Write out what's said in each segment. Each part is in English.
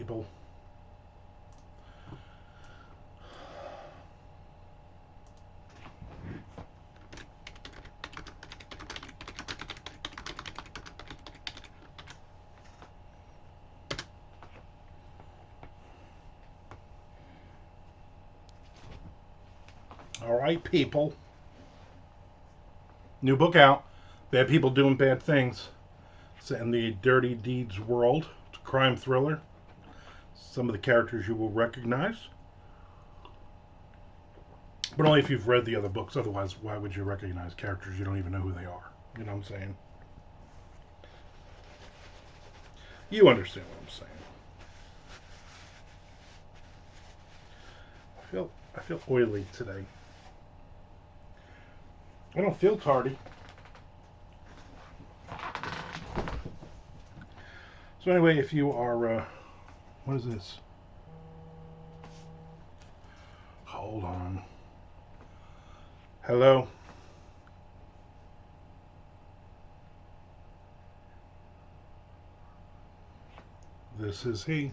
people. All right, people. New book out. Bad people doing bad things. It's in the dirty deeds world. It's a crime thriller. Some of the characters you will recognize, but only if you've read the other books. Otherwise, why would you recognize characters you don't even know who they are? You know what I'm saying? You understand what I'm saying. I feel oily today. I don't feel tardy. So anyway, if you are, what is this? Hold on. Hello? This is he.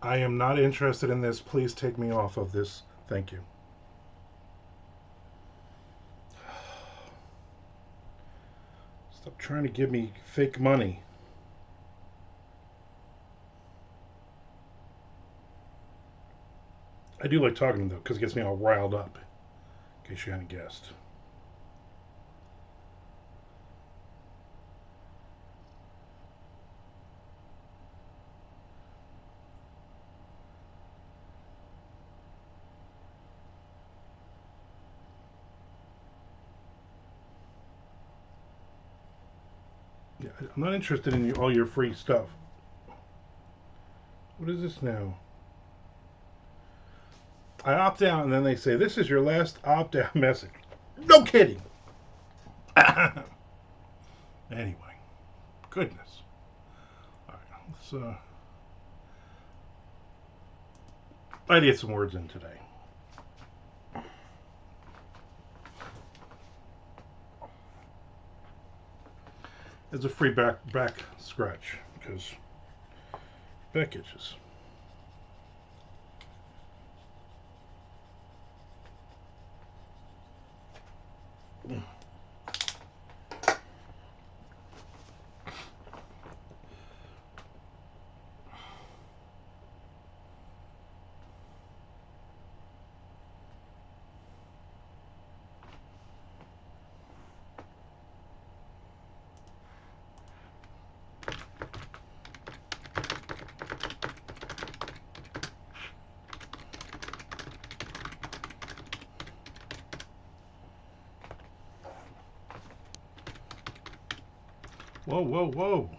I am not interested in this. Please take me off of this. Thank you. Stop trying to give me fake money. I do like talking to them, though, because it gets me all riled up, in case you hadn't guessed. Yeah, I'm not interested in all your free stuff. What is this now? I opt out, and then they say, this is your last opt-out message. No kidding. Anyway, goodness. All right, let's, I need some words in today. It's a free back scratch, because back itches. Whoa, whoa, whoa.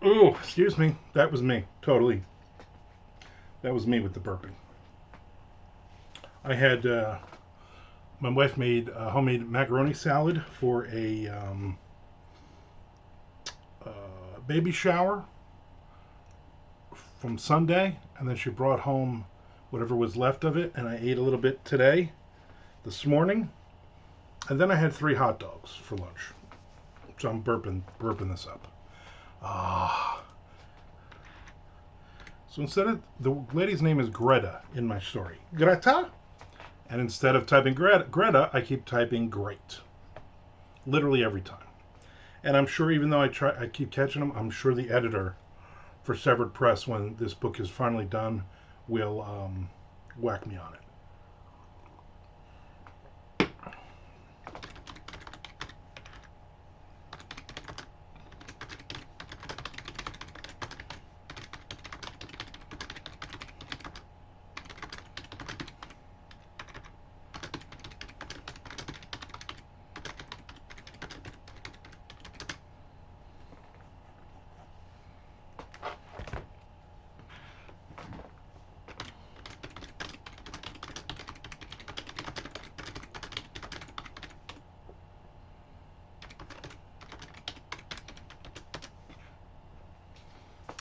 Oh, excuse me. That was me. Totally. That was me with the burping. I had, my wife made homemade macaroni salad for a baby shower from Sunday, and then she brought home whatever was left of it, and I ate a little bit today, this morning, and then I had 3 hot dogs for lunch. So I'm burping this up. Ah. So instead of, the lady's name is Greta in my story. Greta? And instead of typing Greta, I keep typing great. Literally every time. And I'm sure, even though I keep catching them, I'm sure the editor for Severed Press, when this book is finally done, will whack me on it.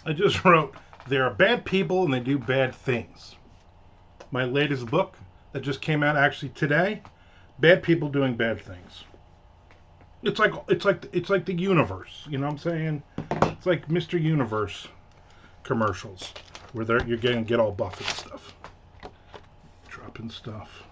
I just wrote, there are bad people and they do bad things. My latest book that just came out actually today, bad people doing bad things. It's like the universe, you know what I'm saying? It's like Mr. Universe commercials where you're getting get all buff and stuff. Dropping stuff.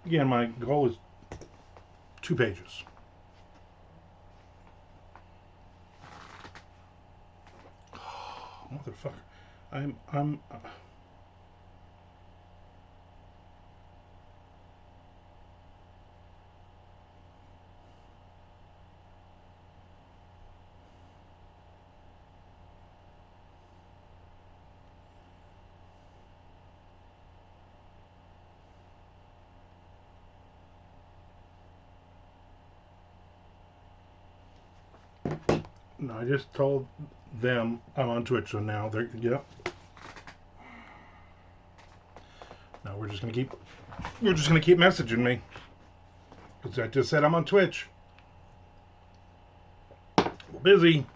Again, my goal is 2 pages. Motherfucker. I'm No, I just told them I'm on Twitch, so now they're yep. No, we're just gonna keep messaging me because I just said I'm on Twitch. We're busy.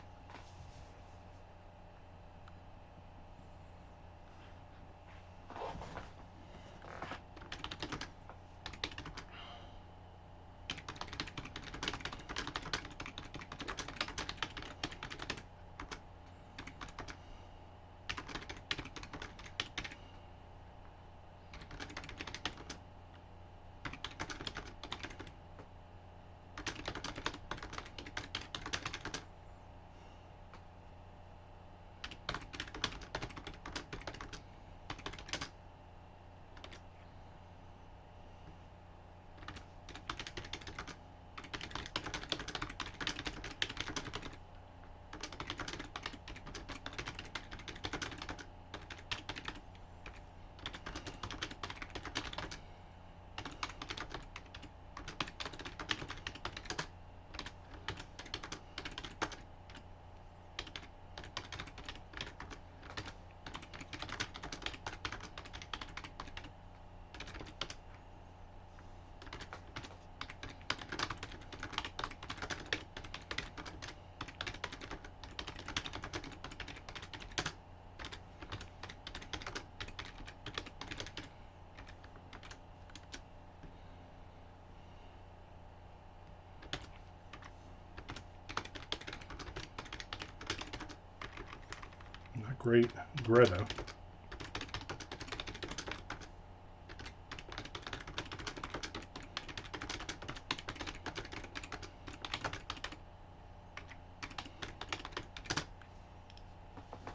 Not great, Greta.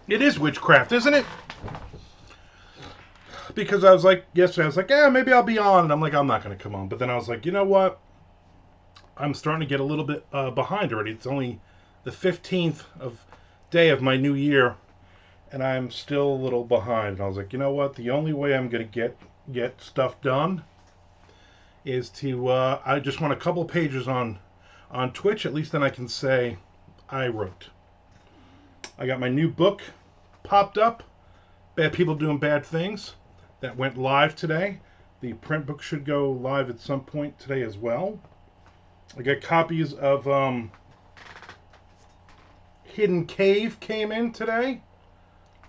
It is witchcraft, isn't it? Because I was like, yesterday, I was like, yeah, maybe I'll be on. And I'm like, I'm not going to come on. But then I was like, you know what? I'm starting to get a little bit behind already. It's only the 15th of day of my new year, and I'm still a little behind. And I was like, you know what? The only way I'm going to get stuff done is to, I just want a couple pages on Twitch. At least then I can say I wrote. I got my new book popped up, Bad People Doing Bad Things, that went live today. The print book should go live at some point today as well. I got copies of Hidden Cave came in today.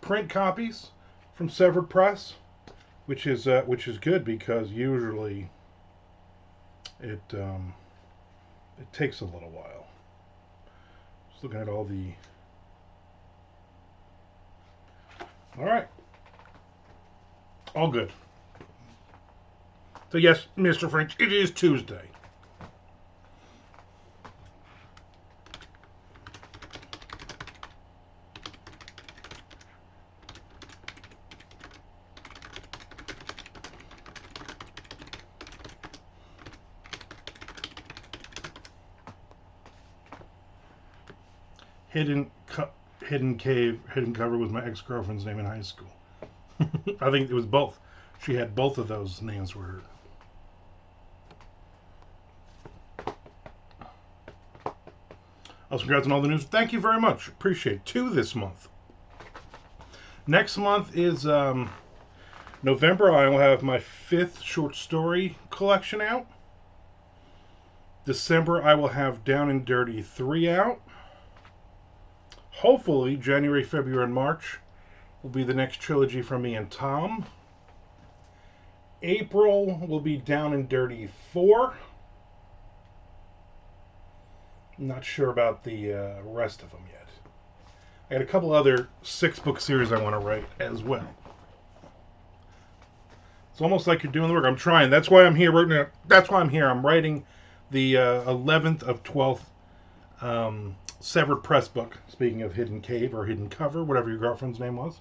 Print copies from Severed Press, which is good because usually it takes a little while. Just looking at all the. All right, all good. So yes, Mr. French, it is Tuesday. Hidden Cave, Hidden Cover was my ex-girlfriend's name in high school. I think it was both. She had both of those names were her. Also, congrats on all the news. Thank you very much. Appreciate it. 2 this month. Next month is November. I will have my 5th short story collection out. December, I will have Down and Dirty 3 out. Hopefully, January, February, and March will be the next trilogy from me and Tom. April will be Down and Dirty 4. I'm not sure about the rest of them yet. I got a couple other 6-book series I want to write as well. It's almost like you're doing the work. I'm trying. That's why I'm here right now. That's why I'm here. I'm writing the 11th of 12th Severed Press book. Speaking of Hidden Cave or Hidden Cover, whatever your girlfriend's name was.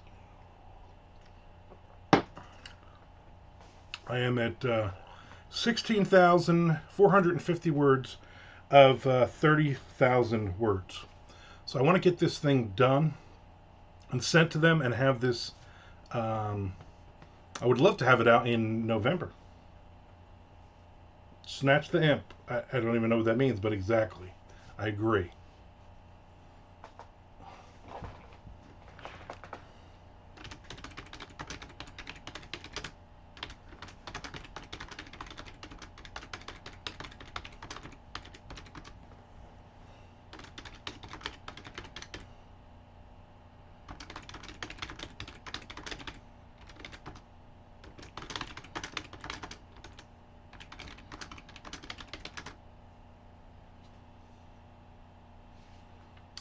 I am at 16,450 words of 30,000 words. So I want to get this thing done and sent to them and have this. I would love to have it out in November. Snatch the imp. I don't even know what that means, but exactly. I agree.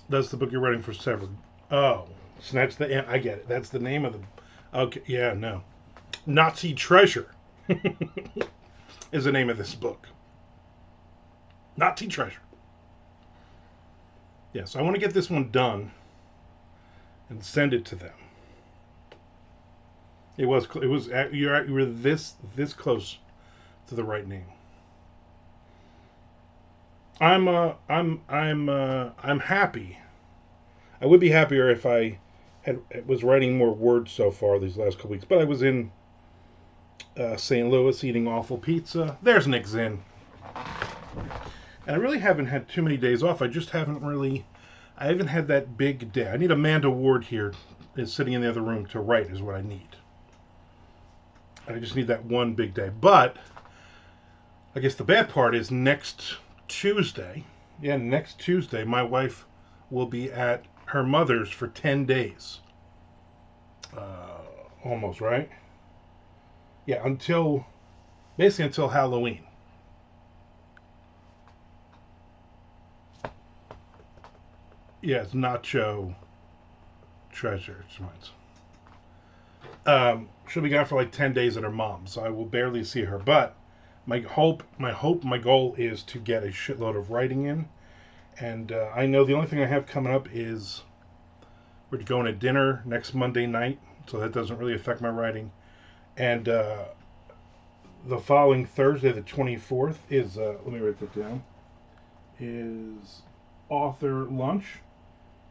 That's the book you're writing for Severed. Oh, so that's the. I get it. That's the name of the. Okay, yeah, no. Nazi Treasure is the name of this book. Nazi Treasure. Yes, I want to get this one done and send it to them. It was. You were this close to the right name. I'm happy. I would be happier if I was writing more words so far these last couple weeks. But I was in St. Louis eating awful pizza. There's Nick Zinn. And I really haven't had too many days off. I just haven't really. I haven't had that big day. I need Amanda Ward here, is sitting in the other room to write. Is what I need. I just need that one big day. But I guess the bad part is next Tuesday. Yeah, next Tuesday, my wife will be at her mother's for 10 days. Almost, right? Yeah, basically until Halloween. Yeah, it's Nacho Treasure. It's mine. She'll be gone for like 10 days at her mom's, so I will barely see her. But my goal is to get a shitload of writing in. And I know the only thing I have coming up is we're going to dinner next Monday night, so that doesn't really affect my writing. And the following Thursday, the 24th, is, let me write that down, is author lunch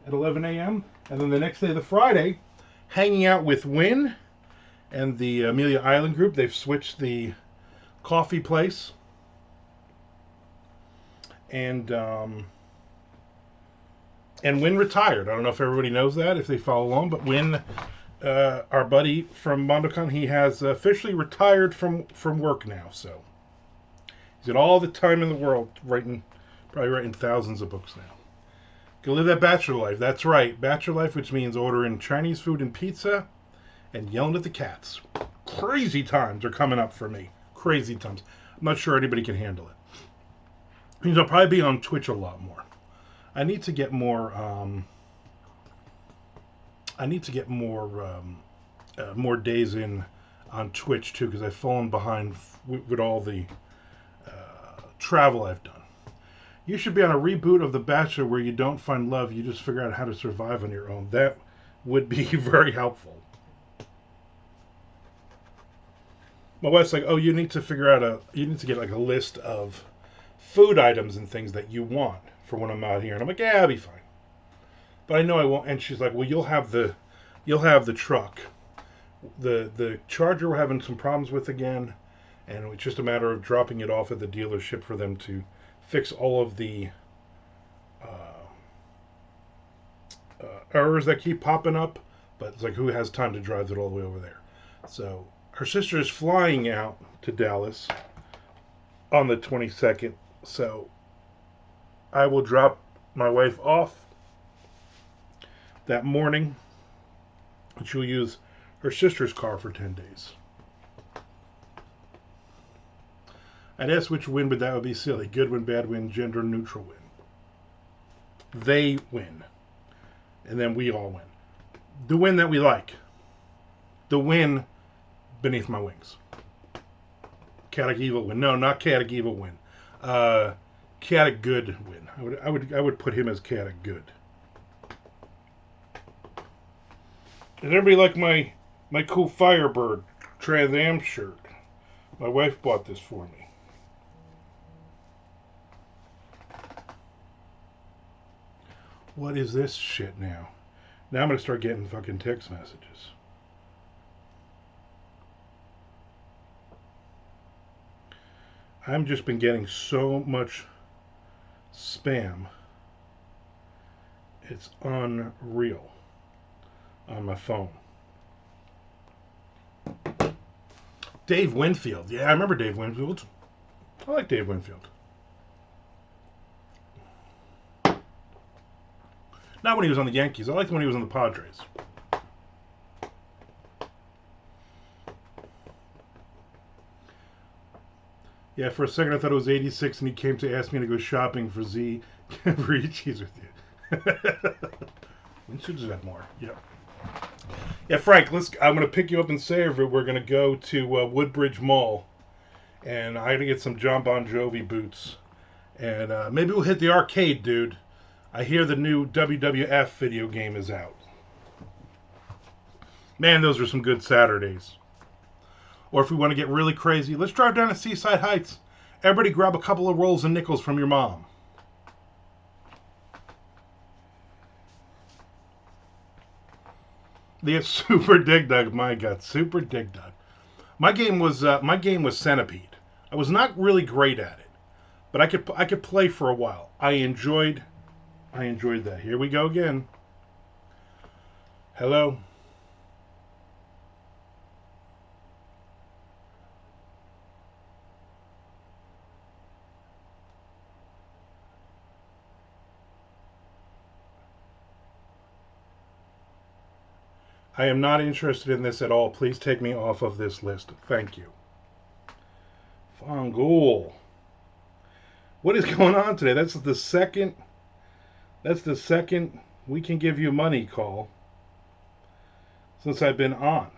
at 11 a.m. And then the next day, the Friday, hanging out with Wynn and the Amelia Island group. They've switched the coffee place. And Wynn retired. I don't know if everybody knows that, if they follow along, but Wynn, our buddy from MondoCon, he has officially retired from work now. So he's got all the time in the world probably writing thousands of books now. Go live that bachelor life. That's right, bachelor life, which means ordering Chinese food and pizza and yelling at the cats. Crazy times are coming up for me. Crazy times. I'm not sure anybody can handle it. Means I'll probably be on Twitch a lot more. I need to get more. More days in on Twitch too, because I've fallen behind with all the travel I've done. You should be on a reboot of The Bachelor where you don't find love, you just figure out how to survive on your own. That would be very helpful. My wife's like, "Oh, you need to get like a list of food items and things that you want for when I'm out here." And I'm like, "Yeah, I'll be fine." But I know I won't. And she's like, "Well, you'll have the truck. The Charger we're having some problems with again, and it's just a matter of dropping it off at the dealership for them to fix all of the errors that keep popping up." But it's like, who has time to drive it all the way over there? So her sister is flying out to Dallas on the 22nd. So I will drop my wife off that morning, and she'll use her sister's car for 10 days. I'd ask which win, but that would be silly. Good win, bad win, gender neutral win. They win. And then we all win. The win that we like. The win beneath my wings. Chaotic evil win. No, not chaotic evil win. Chaotic good win. I would put him as chaotic good. Does everybody like my cool Firebird Trans Am shirt? My wife bought this for me. What is this shit now? Now I'm going to start getting fucking text messages. I've just been getting so much spam. It's unreal on my phone. Dave Winfield. Yeah, I remember Dave Winfield. I like Dave Winfield. Not when he was on the Yankees. I liked him when he was on the Padres. Yeah, for a second I thought it was 86 and he came to ask me to go shopping for Z for each cheese with We should have had more. Yeah. Yeah, Frank. I'm gonna pick you up in Sayreville. We're gonna go to Woodbridge Mall, and I gotta get some John Bon Jovi boots, and maybe we'll hit the arcade, dude. I hear the new WWF video game is out. Man, those are some good Saturdays. Or if we want to get really crazy, let's drive down to Seaside Heights. Everybody grab a couple of rolls of nickels from your mom. The Super Dig Dug, my God, Super Dig Dug. My game was Centipede. I was not really great at it, but I could play for a while. I enjoyed that. Here we go again. Hello. I am not interested in this at all. Please take me off of this list. Thank you. Fongul. What is going on today? That's the second we can give you money call since I've been on.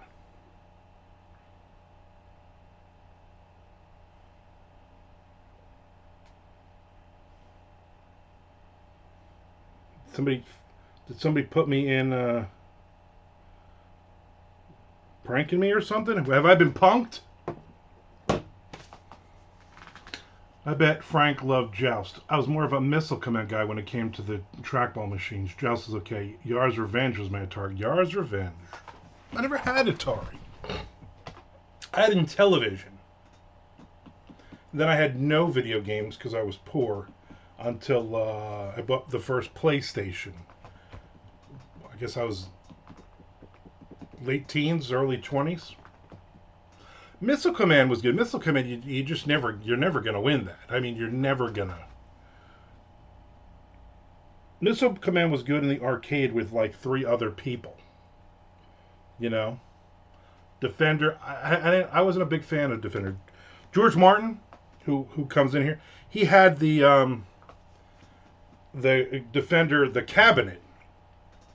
Did somebody put me in pranking me or something? Have I been punked? I bet Frank loved Joust. I was more of a Missile Command guy when it came to the trackball machines. Joust is okay. Yar's Revenge was my target. Yar's Revenge. I never had Atari. I had Intellivision. Then I had no video games because I was poor until I bought the first PlayStation. I guess I was late teens, early 20s. Missile Command was good. Missile Command, you're never going to win that. I mean, you're never going to. Missile Command was good in the arcade with like 3 other people. You know? Defender, I wasn't a big fan of Defender. George Martin, who comes in here, he had the Defender, the cabinet.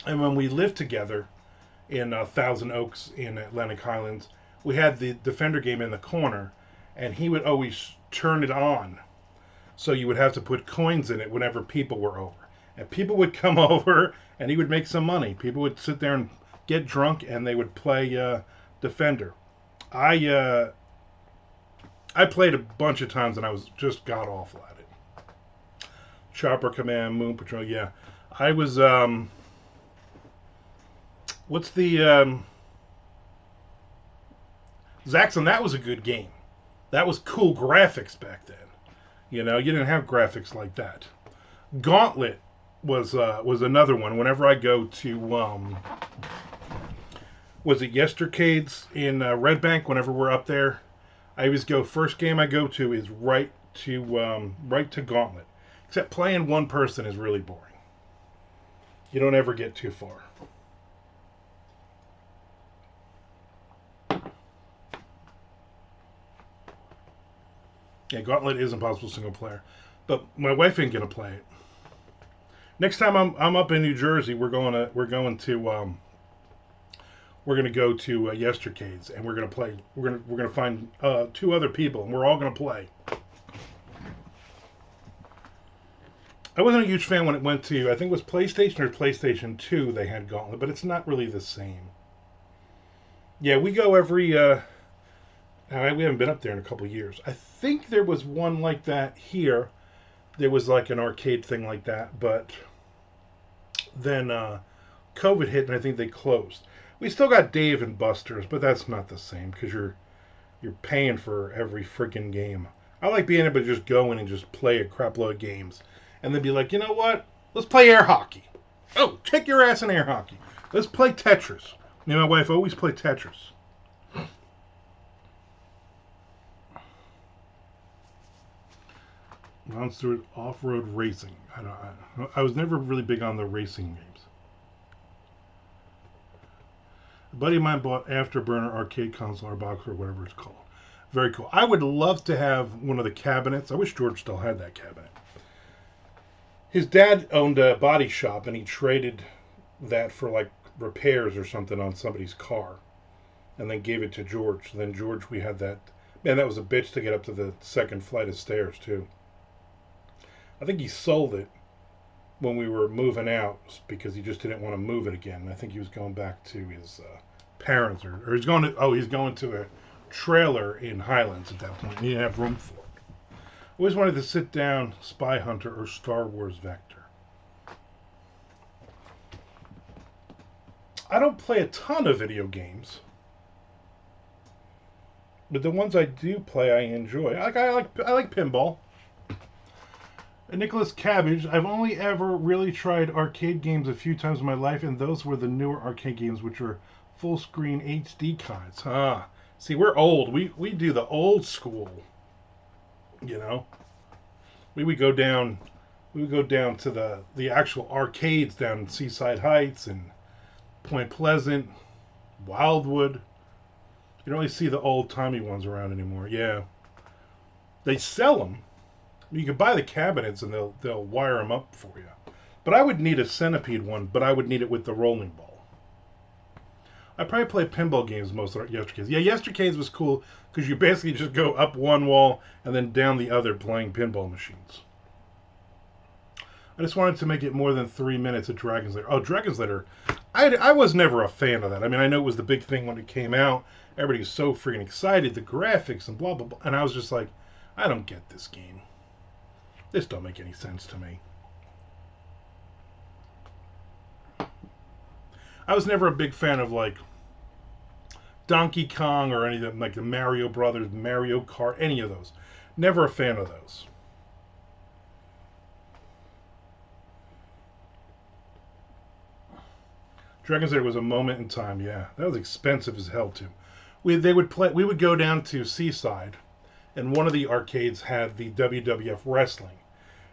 And when we lived together in Thousand Oaks in Atlantic Highlands, we had the Defender game in the corner, and he would always turn it on. So you would have to put coins in it whenever people were over. And people would come over, and he would make some money. People would sit there and get drunk, and they would play Defender. I played a bunch of times, and I was just god-awful at it. Chopper Command, Moon Patrol, yeah. I was, what's the, Zaxxon, that was a good game. That was cool graphics back then. You know, you didn't have graphics like that. Gauntlet was another one. Whenever I go to, was it Yestercades in Red Bank? Whenever we're up there, I always go. First game I go to is right to Gauntlet. Except playing one person is really boring. You don't ever get too far. Yeah, Gauntlet is impossible single player, but my wife ain't gonna play it. Next time I'm up in New Jersey, we're going to go to Yestercades, and we're gonna play. We're gonna find 2 other people, and we're all gonna play. I wasn't a huge fan when it went to, I think it was PlayStation or PlayStation 2. They had Gauntlet, but it's not really the same. Yeah, we go every. We haven't been up there in a couple of years. I think there was one like that here. There was like an arcade thing like that, but then COVID hit, and I think they closed. We still got Dave and Buster's, but that's not the same because you're paying for every freaking game. I like being able to just go in and just play a crap load of games, and then be like, you know what? Let's play air hockey. Oh, kick your ass in air hockey. Let's play Tetris. Me and my wife always play Tetris. Monster Off-Road Racing. I was never really big on the racing games. A buddy of mine bought Afterburner arcade console or box or whatever it's called. Very cool. I would love to have one of the cabinets. I wish George still had that cabinet. His dad owned a body shop, and he traded that for like repairs or something on somebody's car, and then gave it to George. Then George, we had that. Man, that was a bitch to get up to the second flight of stairs too. I think he sold it when we were moving out because he just didn't want to move it again. I think he was going back to his parents, or he's going to. Oh, he's going to a trailer in Highlands at that point. He didn't have room for it. Always wanted to sit down Spy Hunter or Star Wars Vector. I don't play a ton of video games, but the ones I do play, I enjoy. I like pinball. And Nicholas Cabbage, I've only ever really tried arcade games a few times in my life, and those were the newer arcade games, which were full screen HD kinds. See, we're old. We do the old school. You know, we would go down to the actual arcades down in Seaside Heights and Point Pleasant, Wildwood. You don't really see the old timey ones around anymore. Yeah, they sell them. You can buy the cabinets and they'll wire them up for you. But I would need a Centipede one, but I would need it with the rolling ball. I probably play pinball games most of Yestercades. Yeah, Yestercades was cool because you basically just go up one wall and then down the other playing pinball machines. I just wanted to make it more than 3 minutes of Dragon's Lair. Oh, Dragon's Lair. I was never a fan of that. I mean, I know it was the big thing when it came out. Everybody was so freaking excited, the graphics and blah, blah, blah. And I was just like, I don't get this game. This don't make any sense to me. I was never a big fan of like Donkey Kong or any of them, like the Mario Brothers, Mario Kart, any of those. Never a fan of those. Dragon's Lair was a moment in time, yeah. That was expensive as hell too. We would go down to Seaside, and one of the arcades had the WWF wrestling,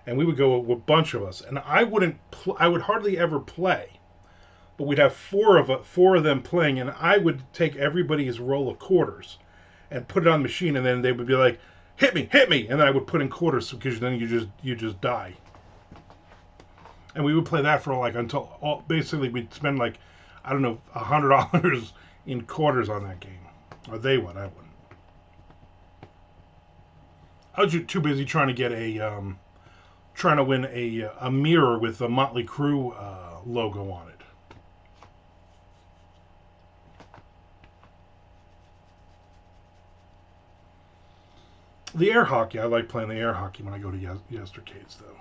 and we would go with a bunch of us. And I would hardly ever play. But we'd have four of them playing, and I would take everybody's roll of quarters and put it on the machine, and then they would be like, hit me, and then I would put in quarters because then you just die. And we would play that for like until basically we'd spend like, I don't know, $100 in quarters on that game, or they would. I wouldn't. I was too busy trying to win a mirror with a Motley Crue logo on it. The air hockey, I like playing the air hockey when I go to Yestercades, though.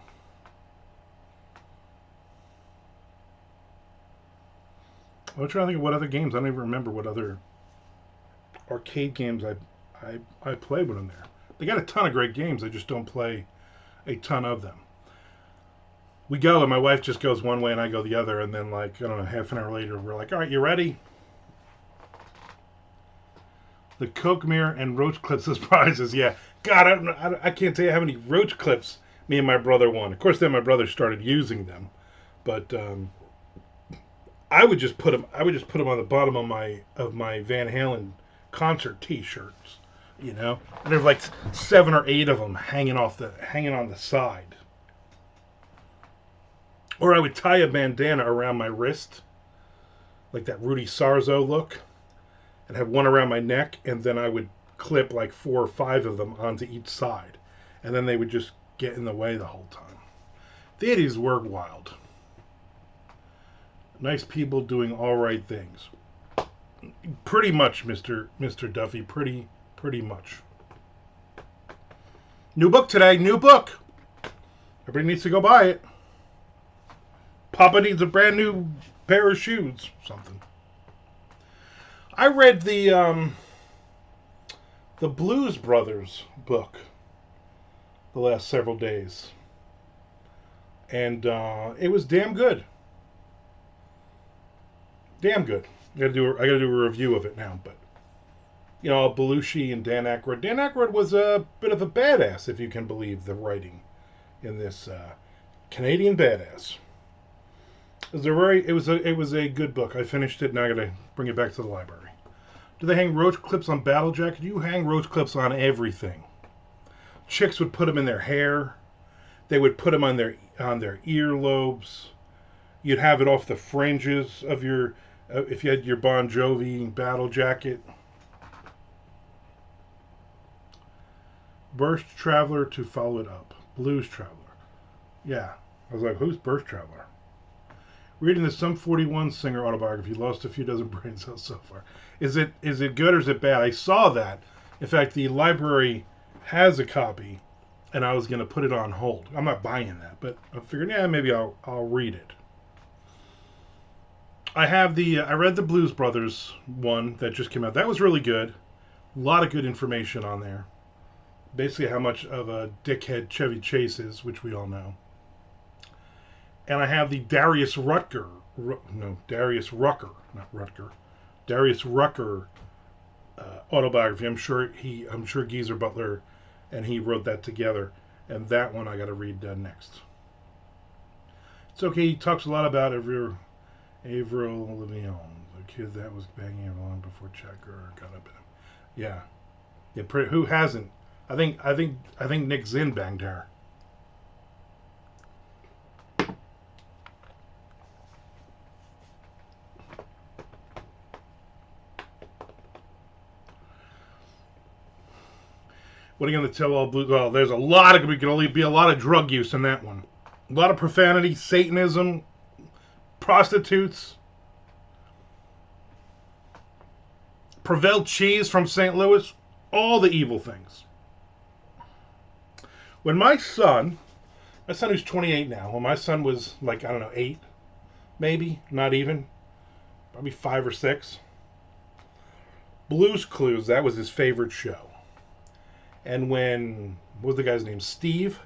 I'm trying to think of what other games. I don't even remember what other arcade games I played when I'm there. They got a ton of great games. I just don't play a ton of them. We go, and my wife just goes one way and I go the other, and then like, I don't know, half an hour later, we're like, all right, you ready? The Coke mirror and roach clips as prizes. Yeah. God, I can't tell you how many roach clips me and my brother won. Of course, then my brother started using them, but I would just put them on the bottom of my Van Halen concert T-shirts, you know. And there's like 7 or 8 of them hanging on the side. Or I would tie a bandana around my wrist, like that Rudy Sarzo look, and have one around my neck, and then I would clip like 4 or 5 of them onto each side, and then they would just get in the way the whole time. The 80s were wild. Nice people doing all right things. Pretty much, Mr. Duffy. Pretty much. New book today. New book. Everybody needs to go buy it. Papa needs a brand new pair of shoes. Something. I read the Blues Brothers book the last several days, and it was damn good. Damn good. I gotta do a review of it now, but you know, Belushi and Dan Aykroyd. Dan Aykroyd was a bit of a badass, if you can believe the writing in this Canadian badass. It was a good book. I finished it, and I gotta bring it back to the library. Do they hang roach clips on Battle Jacket? You hang roach clips on everything. Chicks would put them in their hair. They would put them on on their earlobes. You'd have it off the fringes of your, if you had your Bon Jovi battle jacket. Burst Traveler to follow it up. Blues Traveler. Yeah. I was like, who's Burst Traveler? Reading the Sum 41 singer autobiography, lost a few dozen brain cells so far. Is it good or is it bad? I saw that. In fact, the library has a copy, and I was going to put it on hold. I'm not buying that, but I figured, yeah, maybe I'll read it. I read the Blues Brothers one that just came out. That was really good. A lot of good information on there. Basically how much of a dickhead Chevy Chase is, which we all know. And I have the Darius Rucker, Darius Rucker autobiography. I'm sure Geezer Butler and he wrote that together. And that one I got to read next. It's okay. He talks a lot about Avril Lavigne, the kid that was banging her long before Checker got up in him. Yeah. Who hasn't? I think Nick Zinn banged her. What are you going to tell all blues? Well, there's a lot of, we can only be a lot of drug use in that one. A lot of profanity, Satanism, prostitutes, Provel cheese from St. Louis, all the evil things. When my son who's 28 now, when my son was like, I don't know, 8, maybe, not even, probably 5 or 6, Blue's Clues, that was his favorite show. And what was the guy's name? Steve?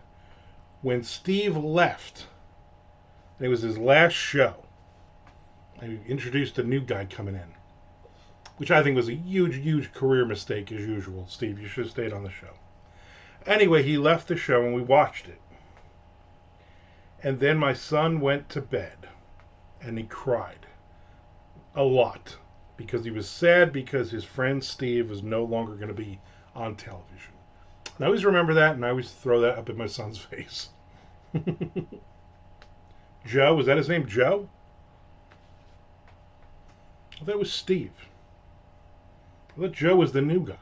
When Steve left, and it was his last show, and he introduced a new guy coming in, which I think was a huge, huge career mistake as usual. Steve, you should have stayed on the show. Anyway, he left the show and we watched it. And then my son went to bed and he cried a lot because he was sad because his friend Steve was no longer going to be on television. And I always remember that and I always throw that up in my son's face. Joe, was that his name, Joe? I thought it was Steve. I thought Joe was the new guy.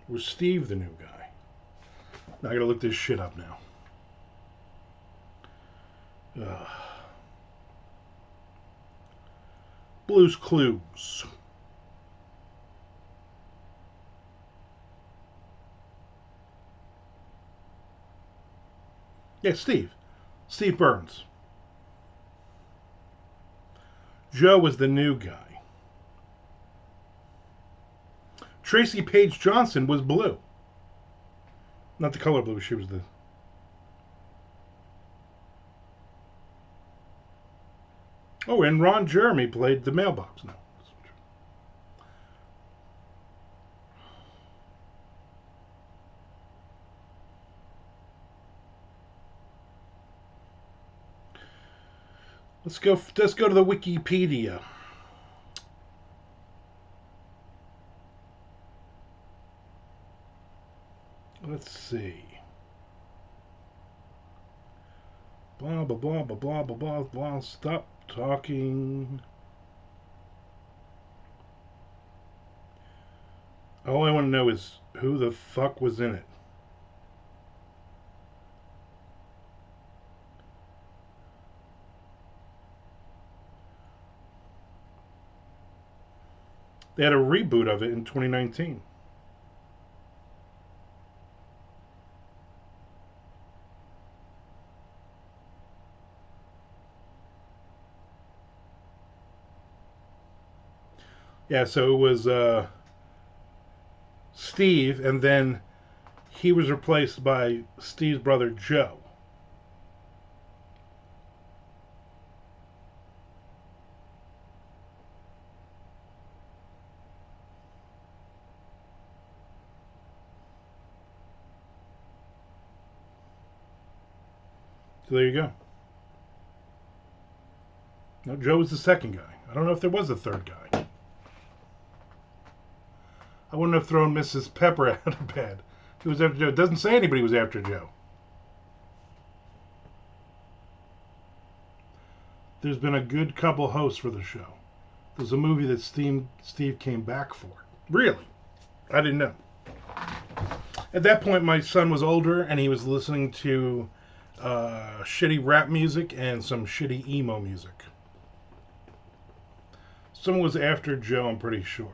Was Steve the new guy? Now I gotta look this shit up now. Blue's Clues. Yeah, Steve. Steve Burns. Joe was the new guy. Tracy Page Johnson was blue. Not the color blue, she was the... Oh, and Ron Jeremy played the mailbox. No. Let's go to the Wikipedia. Let's see. Blah, blah, blah, blah, blah, blah, blah, blah. Stop talking. All I want to know is who the fuck was in it. They had a reboot of it in 2019. Yeah, so it was Steve, and then he was replaced by Steve's brother Joe. So there you go. No, Joe was the second guy. I don't know if there was a third guy. I wouldn't have thrown Mrs. Pepper out of bed. He was after Joe. It doesn't say anybody was after Joe. there's been a good couple hosts for the show. There's a movie that Steve came back for. Really? I didn't know. At that point, my son was older, and he was listening to shitty rap music and some shitty emo music. Someone was after Joe, I'm pretty sure.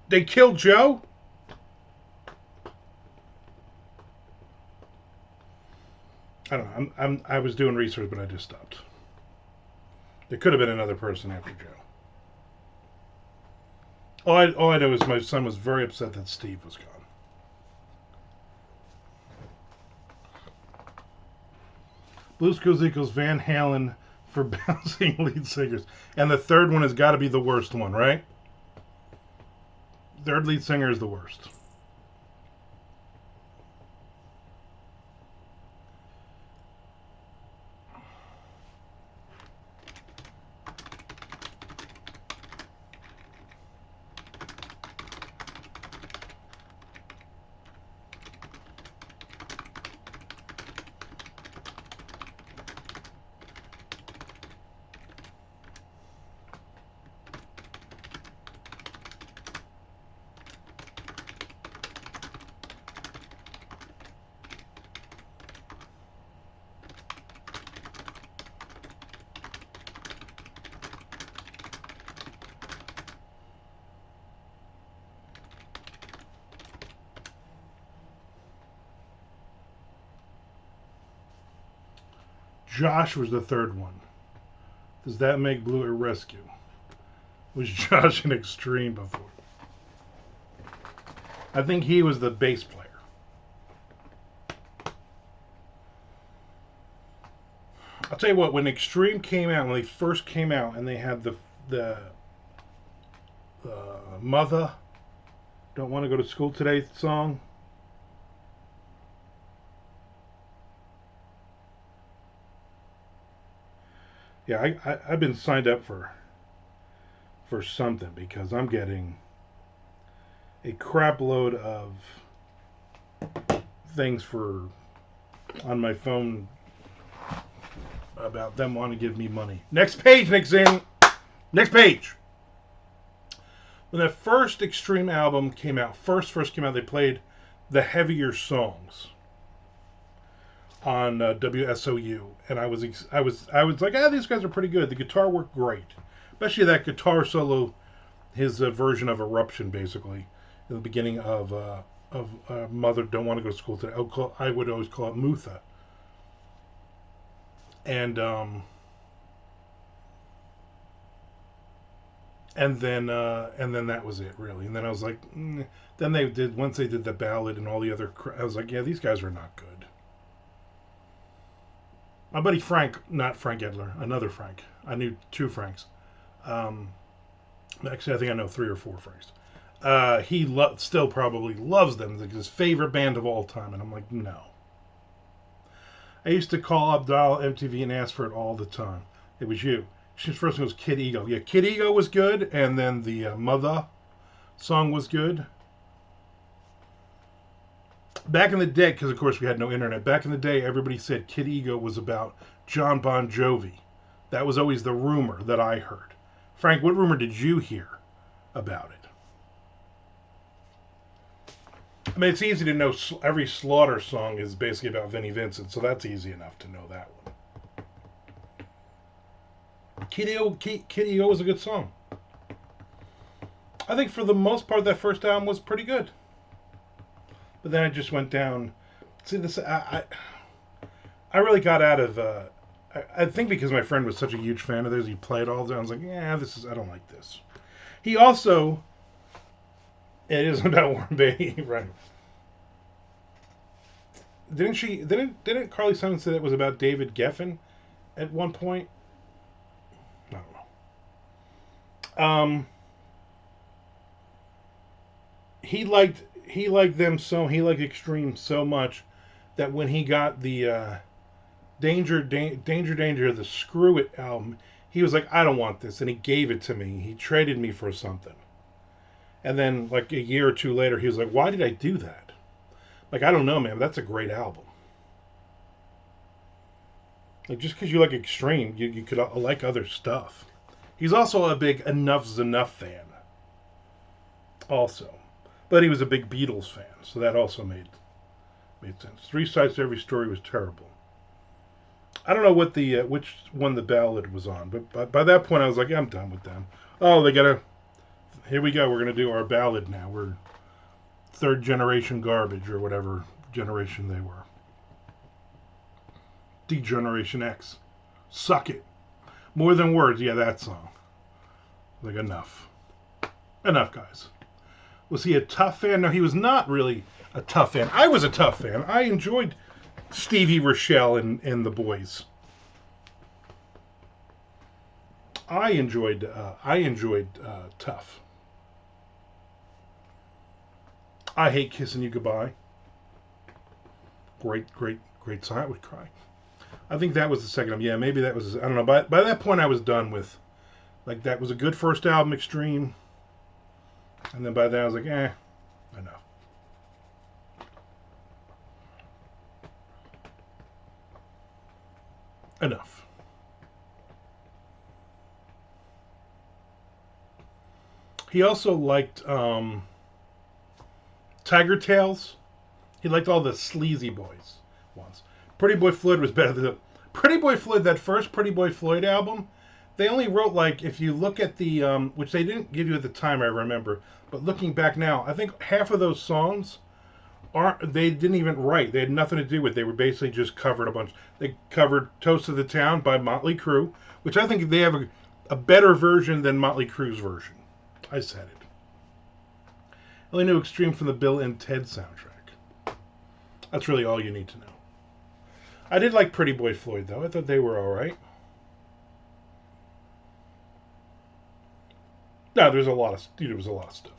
They killed Joe? I don't know. I was doing research, but I just stopped. There could have been another person after Joe. All I know is my son was very upset that Steve was gone. Blues Clues equals Van Halen for bouncing lead singers. And the third one has got to be the worst one, right? Third lead singer is the worst. Josh was the third one. Does that make Blue a rescue? Was Josh an extreme before? I think he was the bass player. I'll tell you what, when Extreme came out, when they first came out, and they had the Mother Don't Want to Go to School Today song. Yeah, I've been signed up for something because I'm getting a crap load of things on my phone about them wanting to give me money. Next page, Nixon. Next page. When that first Extreme album came out, first came out, they played the heavier songs on WSOU, and I was like, these guys are pretty good. The guitar worked great, especially that guitar solo, his version of Eruption, basically, in the beginning of Mother Don't Want to Go to School Today. I would always call it Mutha, and then that was it, really. And then I was like, then once they did the ballad and all the other, I was like, yeah, these guys are not good. My buddy Frank, not Frank Edler, another Frank. I knew two Franks. Actually, I think I know 3 or 4 Franks. He still probably loves them. It's his favorite band of all time. And I'm like, no. I used to call up Dial MTV and ask for it all the time. It was you. His first one was Kid Ego. Yeah, Kid Ego was good. And then the Mother song was good. Back in the day, because of course we had no internet, back in the day everybody said Kid Ego was about John Bon Jovi. That was always the rumor that I heard. Frank, what rumor did you hear about it? I mean, it's easy to know every Slaughter song is basically about Vinnie Vincent, so that's easy enough to know that one. Kid Ego was a good song. I think for the most part that first album was pretty good. But then I just went down. See, this I really got out of. I think because my friend was such a huge fan of theirs, he played all of them. I was like, yeah, I don't like this. He also, it isn't about Warren Beatty, right? Didn't Carly Simon say it was about David Geffen at one point? I don't know. He liked them so he liked Extreme so much that when he got the Danger the Screw It album, he was like, I don't want this, and he gave it to me. He traded me for something. And then like a year or two later, he was like, why did I do that? Like, I don't know, man, but that's a great album. Like, just because you like extreme, you could like other stuff. He's also a big Enough's Enough fan, also. But he was a big Beatles fan, so that also made sense. Three Sides to Every Story was terrible. I don't know what the which one the ballad was on, but by that point I was like, yeah, I'm done with them. Oh, they gotta. Here we go. We're gonna do our ballad now. We're third generation garbage or whatever generation they were. Degeneration X. Suck it. More than words. Yeah, that song. Like, enough. Enough, guys. Was he a tough fan? No, he was not really a tough fan. I was a tough fan. I enjoyed Stevie Rochelle and the boys. I enjoyed Tough. I Hate Kissing You Goodbye. Great song. I would cry. I think that was the second album. Yeah, maybe that was. I don't know. By that point, I was done with. Like, that was a good first album, Extreme. And then by then I was like, enough. Enough. He also liked Tiger Tales. He liked all the sleazy boys ones. Pretty Boy Floyd was better than Pretty Boy Floyd. That first Pretty Boy Floyd album, they only wrote, like, if you look at the which they didn't give you at the time, I remember, but looking back now, I think half of those songs they didn't even write. They had nothing to do with it. They were basically just covered a bunch. They covered Toast of the Town by Motley Crue, which I think they have a better version than Motley Crue's version. I said it. I only knew Extreme from the Bill and Ted soundtrack. That's really all you need to know. I did like Pretty Boy Floyd, though. I thought they were all right. No, there was a lot of stuff.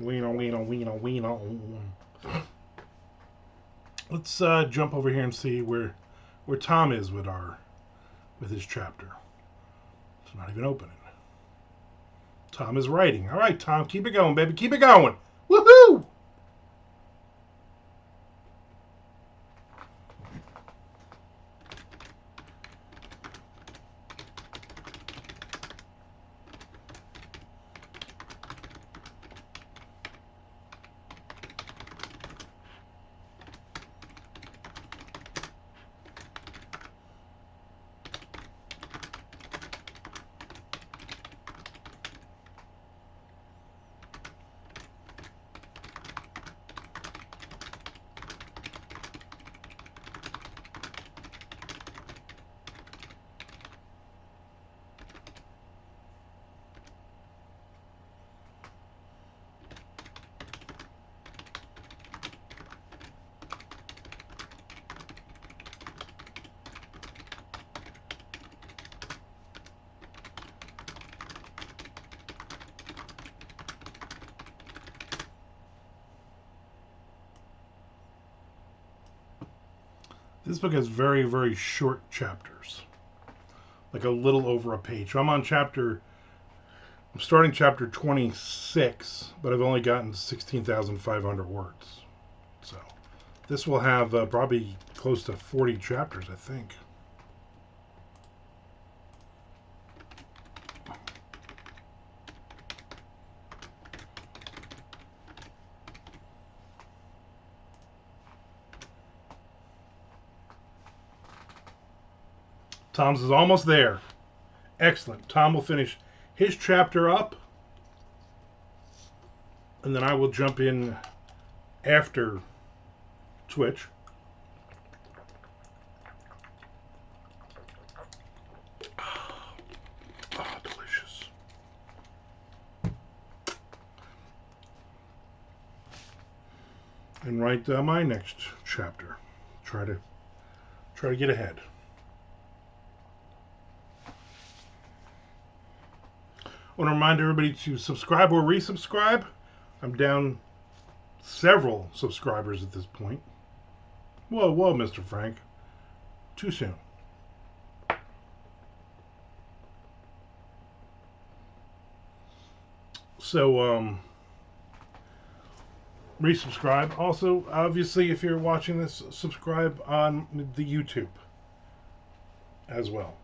Weeno. Let's jump over here and see where Tom is with his chapter. It's not even opening. Tom is writing. All right, Tom, keep it going, baby. Keep it going. Woohoo! This book has very, very short chapters. Like a little over a page. So I'm starting chapter 26, but I've only gotten 16,500 words. So this will have probably close to 40 chapters, I think. Tom's is almost there. Excellent. Tom will finish his chapter up, and then I will jump in after Twitch. Oh, delicious. And write my next chapter. Try to get ahead. I want to remind everybody to subscribe or resubscribe. I'm down several subscribers at this point. Whoa, Mr. Frank. Too soon. So, resubscribe. Also, obviously, if you're watching this, subscribe on the YouTube as well.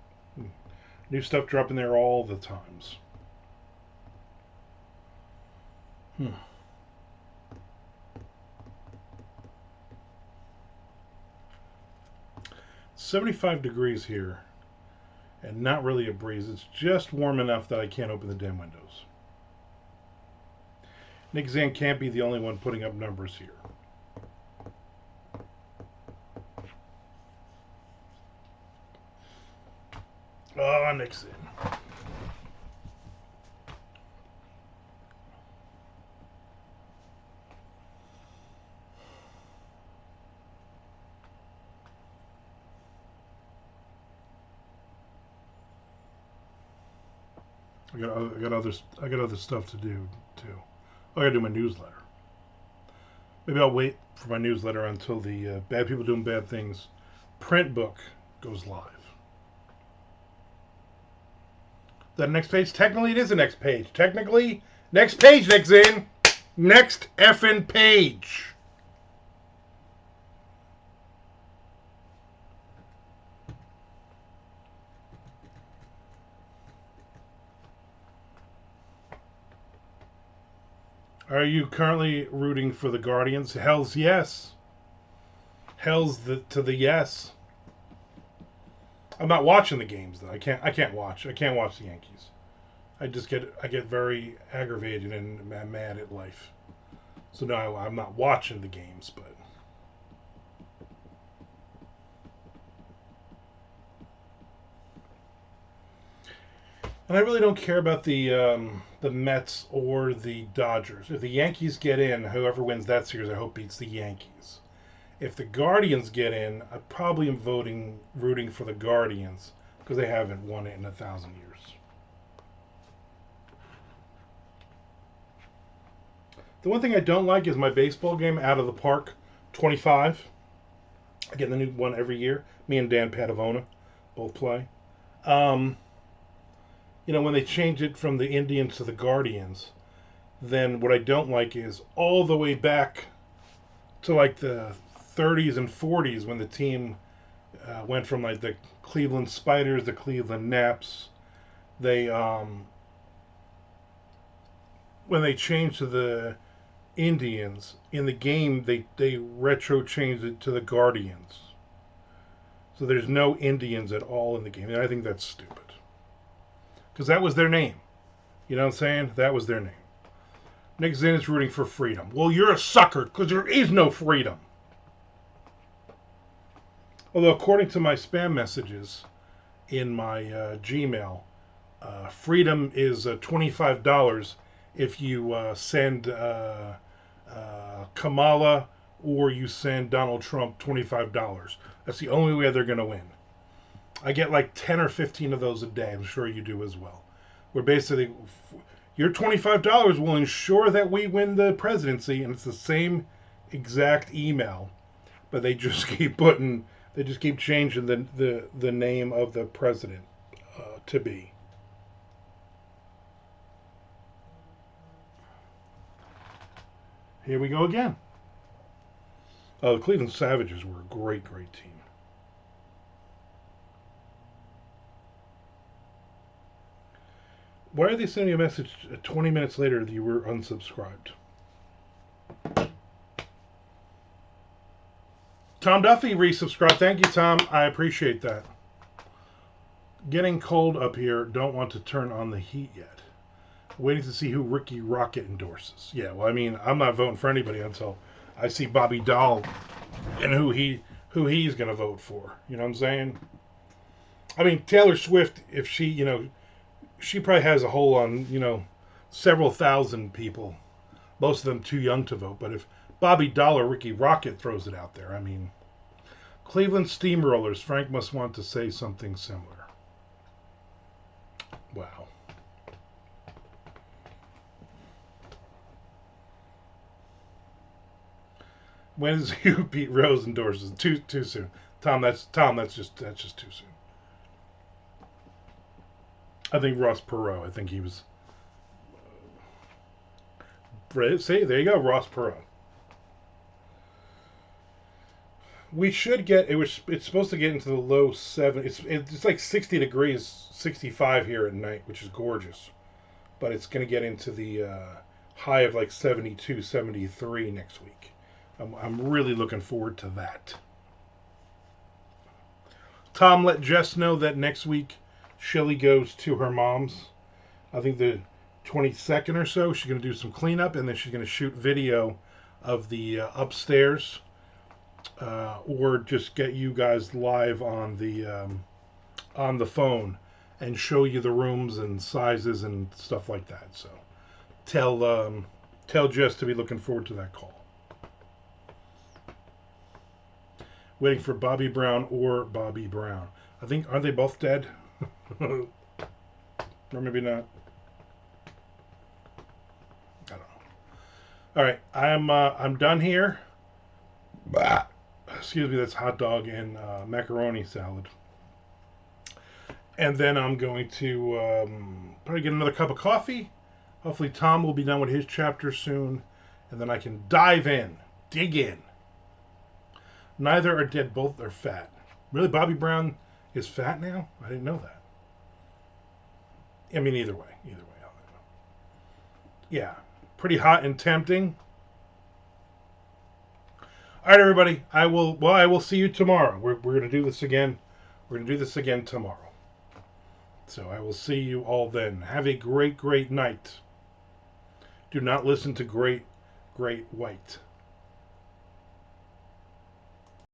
New stuff dropping there all the times. 75 degrees here, and not really a breeze. It's just warm enough that I can't open the damn windows. Nick Zan can't be the only one putting up numbers here. Oh, Nick Zan. I got other stuff to do too. I gotta do my newsletter. Maybe I'll wait for my newsletter until the Bad People Doing Bad Things print book goes live. That next page? Technically, it is the next page. Technically, next page, Nick's in. Next effing page. Are you currently rooting for the Guardians? Hell's yes. Hell's to the yes. I'm not watching the games though. I can't watch the Yankees. I get very aggravated and mad at life. So no, I'm not watching the games, but and I really don't care about the Mets or the Dodgers. If the Yankees get in, whoever wins that series, I hope beats the Yankees. If the Guardians get in, I probably am rooting for the Guardians because they haven't won it in 1,000 years. The one thing I don't like is my baseball game, Out of the Park 25. I get the new one every year. Me and Dan Padavona both play. When they change it from the Indians to the Guardians, then what I don't like is all the way back to like the 30s and 40s when the team went from like the Cleveland Spiders, the Cleveland Naps. They when they changed to the Indians in the game, they retro changed it to the Guardians. So there's no Indians at all in the game, and I think that's stupid. Because that was their name. You know what I'm saying? That was their name. Nick Zinn is rooting for freedom. Well, you're a sucker because there is no freedom. Although, according to my spam messages in my Gmail, freedom is $25 if you send Kamala or you send Donald Trump $25. That's the only way they're going to win. I get like 10 or 15 of those a day. I'm sure you do as well. Where basically, your $25 will ensure that we win the presidency, and it's the same exact email, but they just keep changing the name of the president to be. Here we go again. The Cleveland Savages were a great team. Why are they sending a message 20 minutes later that you were unsubscribed? Tom Duffy resubscribed. Thank you, Tom. I appreciate that. Getting cold up here. Don't want to turn on the heat yet. Waiting to see who Ricky Rocket endorses. Yeah, well, I mean, I'm not voting for anybody until I see Bobby Dahl and who he's going to vote for. You know what I'm saying? I mean, Taylor Swift, if she, she probably has a hold on, several thousand people. Most of them too young to vote. But if Bobby Dahl or Ricky Rocket throws it out there, I mean, Cleveland Steamrollers, Frank must want to say something similar. Wow. When is you Pete Rose endorses? Too soon. Tom, that's just too soon. I think Ross Perot. I think he was. See, there you go, Ross Perot. We should get it's supposed to get into the low 70s. It's like 60 degrees, 65 here at night, which is gorgeous. But it's going to get into the high of like 72, 73 next week. I'm really looking forward to that. Tom let Jess know that next week Shelly goes to her mom's. I think the 22nd or so. She's going to do some cleanup, and then she's going to shoot video of the upstairs, or just get you guys live on the phone and show you the rooms and sizes and stuff like that. So tell Jess to be looking forward to that call. Waiting for Bobby Brown or Bobby Brown. I think, aren't they both dead? Or maybe not. I don't know. All right, I'm done here. Bah. Excuse me, that's hot dog and macaroni salad. And then I'm going to probably get another cup of coffee. Hopefully Tom will be done with his chapter soon, and then I can dig in. Neither are dead, both are fat. Really, Bobby Brown is fat now? I didn't know that. I mean, either way. Yeah, pretty hot and tempting. All right, everybody. I will see you tomorrow. We're going to do this again. We're going to do this again tomorrow. So I will see you all then. Have a great, great night. Do not listen to Great White.